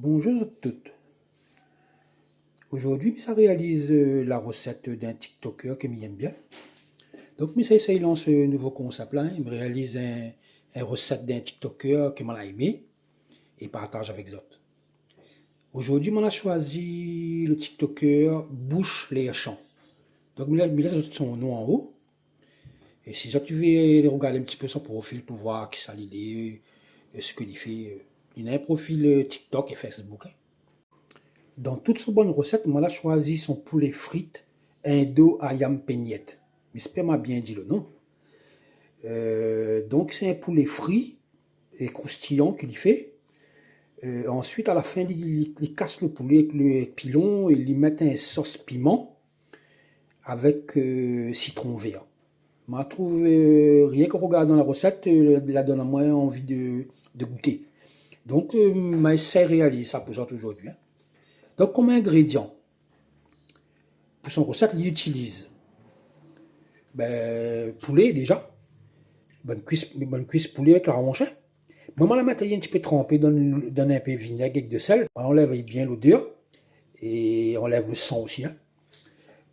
Bonjour à toutes. Aujourd'hui, ça réalise la recette d'un TikToker que j'aime bien. Donc, ça lance un nouveau concept là. Il me réalise une recette d'un TikToker que m'a aimé et partage avec les autres. Aujourd'hui, on a choisi le TikToker Bouche les champs. Donc, je laisse son nom en haut. Et si tu veux regarder un petit peu son profil pour voir qui ça est, ce qu'il fait, il a un profil TikTok et Facebook. Hein. Dans toutes ses bonnes recettes, moi, j'ai choisi son poulet frites Indo Ayam Peignette. J'espère m'a bien dit le nom. Donc, c'est un poulet frit et croustillant qu'il fait. Ensuite, à la fin, il casse le poulet avec le pilon et il y met un sauce piment avec citron vert. Je trouve rien qu'en regardant la recette, la donne à moi envie de goûter. Donc, je essayé de réaliser ça pour aujourd'hui. Hein. Donc, comme ingrédient, pour son recette, il utilise poulet déjà, bonne cuisse poulet avec la hanche. Moi, la mettre un petit peu trempé dans un peu de vinaigre avec de sel. On enlève bien l'odeur et on enlève le sang aussi. Hein.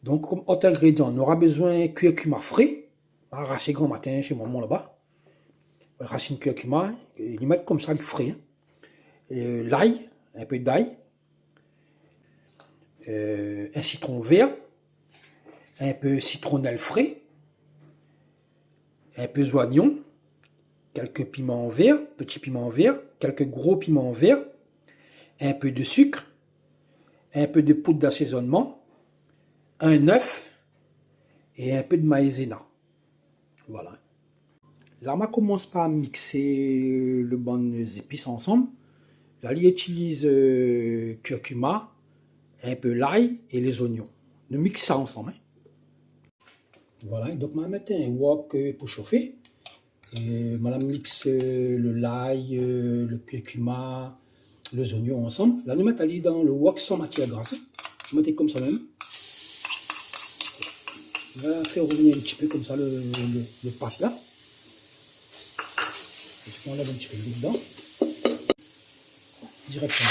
Donc, comme autre ingrédient, on aura besoin de curcuma frais, arraché grand matin chez maman là-bas. Racine curcuma, il met comme ça le frais. Hein. L'ail, un peu d'ail, un citron vert, un peu citronnelle frais, un peu d'oignon, quelques piments verts, petits piments verts, quelques gros piments verts, un peu de sucre, un peu de poudre d'assaisonnement, un œuf et un peu de maïzena. Voilà. Là, on commence par mixer les bonnes épices ensemble. Là, il utilise curcuma, un peu l'ail et les oignons. Nous mixons ça ensemble. Hein. Voilà, donc on va mettre un wok pour chauffer. Et on mixe le l'ail, le curcuma, les oignons ensemble. Là, nous mettons dans le wok sans matière grasse. Vous mettez comme ça même. On va faire revenir un petit peu comme ça le pâte là. On enlève un petit peu dedans. Directement.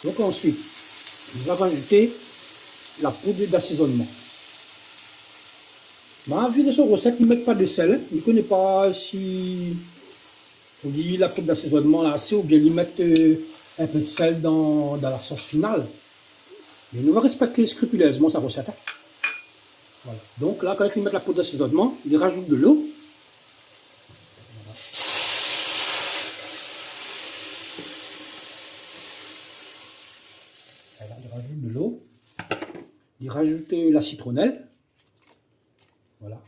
Donc ensuite, on va rajouter la poudre d'assaisonnement. Ma vu de son recette, ils ne mettent pas de sel. Je ne connais pas si on dit la poudre d'assaisonnement là assez ou bien ils mettent un peu de sel dans la sauce finale. Mais on va respecter scrupuleusement sa recette. Hein. Voilà. Donc là, quand il faut mettre la poudre d'assaisonnement, il rajoute de l'eau. Voilà. Alors, il rajoute de l'eau. Il rajoute la citronnelle. Voilà.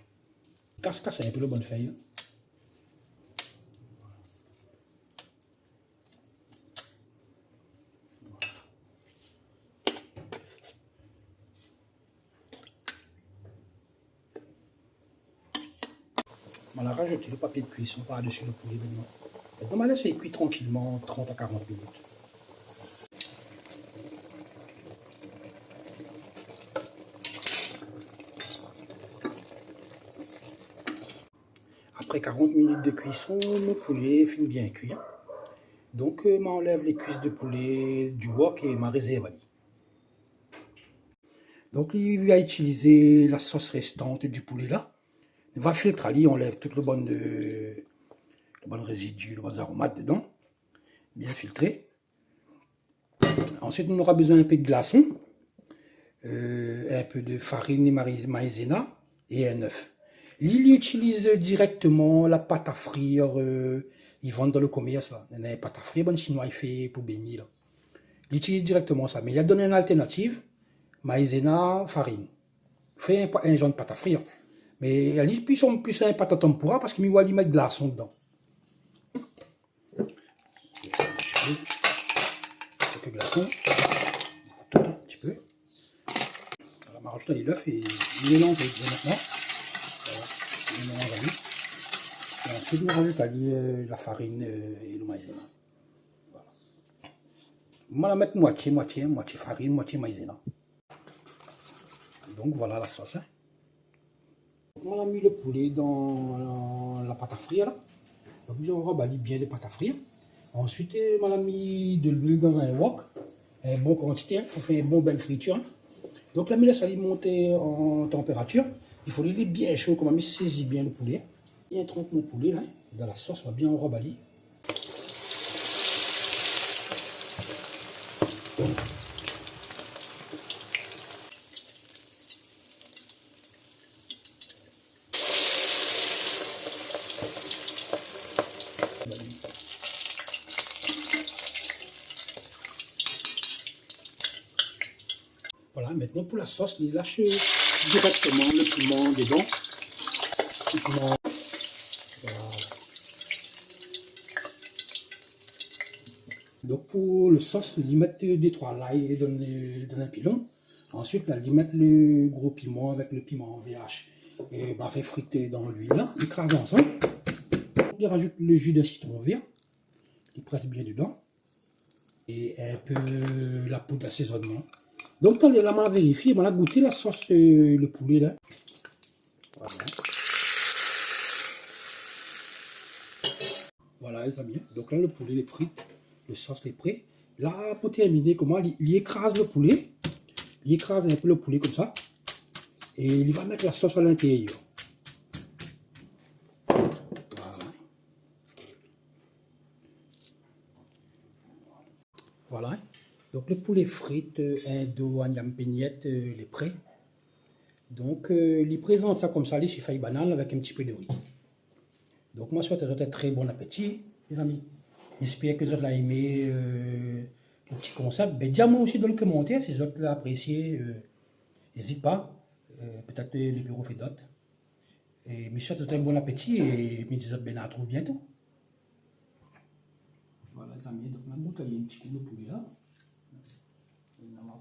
Casse un peu le bonne feuille. Hein. On a rajouté le papier de cuisson par-dessus le poulet maintenant. On va laisser cuire tranquillement 30 à 40 minutes. Après 40 minutes de cuisson, le poulet finit bien cuit. Donc, je m'enlève les cuisses de poulet du wok et ma réserve. Donc, il va utiliser la sauce restante du poulet là. On va filtrer, on enlève tout le bon résidu, le bon aromates dedans. Bien filtré. Ensuite, on aura besoin un peu de glaçon, un peu de farine et maïzena et un œuf. Il utilise directement la pâte à frire. Ils vendent dans le commerce là. Il y a une pâte à frire, bon chinois il fait pour bénir là. Il utilise directement ça. Mais il a donné une alternative, maïzena, farine. Fait un genre de pâte à frire. Mais il plus un pâte à tempura parce qu'il va lui mettre de glaçon dedans. Quelques glaçons. Tout un petit peu. Alors, on va rajouter l'œuf et il mélange maintenant. Voilà, il mélange à lui. Et ensuite, on rajoute la farine et le maïzena. Voilà. On va la mettre moitié farine, moitié maïzena. Donc voilà la sauce. Hein. On a mis le poulet dans la pâte à frire. Là. Donc, on remballe bien les pâtes à frire. Ensuite, on a mis de l'huile dans un wok. Un bon quantité, il faut faire une bonne friture. Donc, la laisse aller monter en température. Il faut les bien chaud, comme on saisit bien le poulet. Bien trempe mon poulet là, dans la sauce, on va bien remballer. Voilà, maintenant pour la sauce, il lâche directement le piment dedans. Le piment. Voilà. Donc pour le sauce, il met 2-3 l'ail dans un pilon. Ensuite, là, il met le gros piment avec le piment en VH. Et ben, fait friter dans l'huile, il écrase ensemble. Il rajoute le jus d'un citron vert. Il presse bien dedans. Et un peu la poudre d'assaisonnement. Donc, quand la main vérifie, on a goûté la sauce, le poulet là. Voilà. Voilà, les amis. Donc là, le poulet est frit, le sauce est prêt. Là, pour terminer, comment il écrase le poulet. Il écrase un peu le poulet comme ça. Et il va mettre la sauce à l'intérieur. Voilà. Voilà. Donc le poulet frit, indo, agnam peignette, il est prêt. Donc, il présente ça comme ça, les chiffres banane avec un petit peu de riz. Donc, moi, je souhaite un très bon appétit, les amis. J'espère que vous avez aimé le petit concept. Ben, dis-moi aussi dans les commentaires si vous avez apprécié. N'hésitez pas. Peut-être les bureaux fait d'autres. Et je souhaite un bon appétit et je vous ben à trouver bientôt. Voilà, les amis. Donc, on a un petit coup de poulet là. On va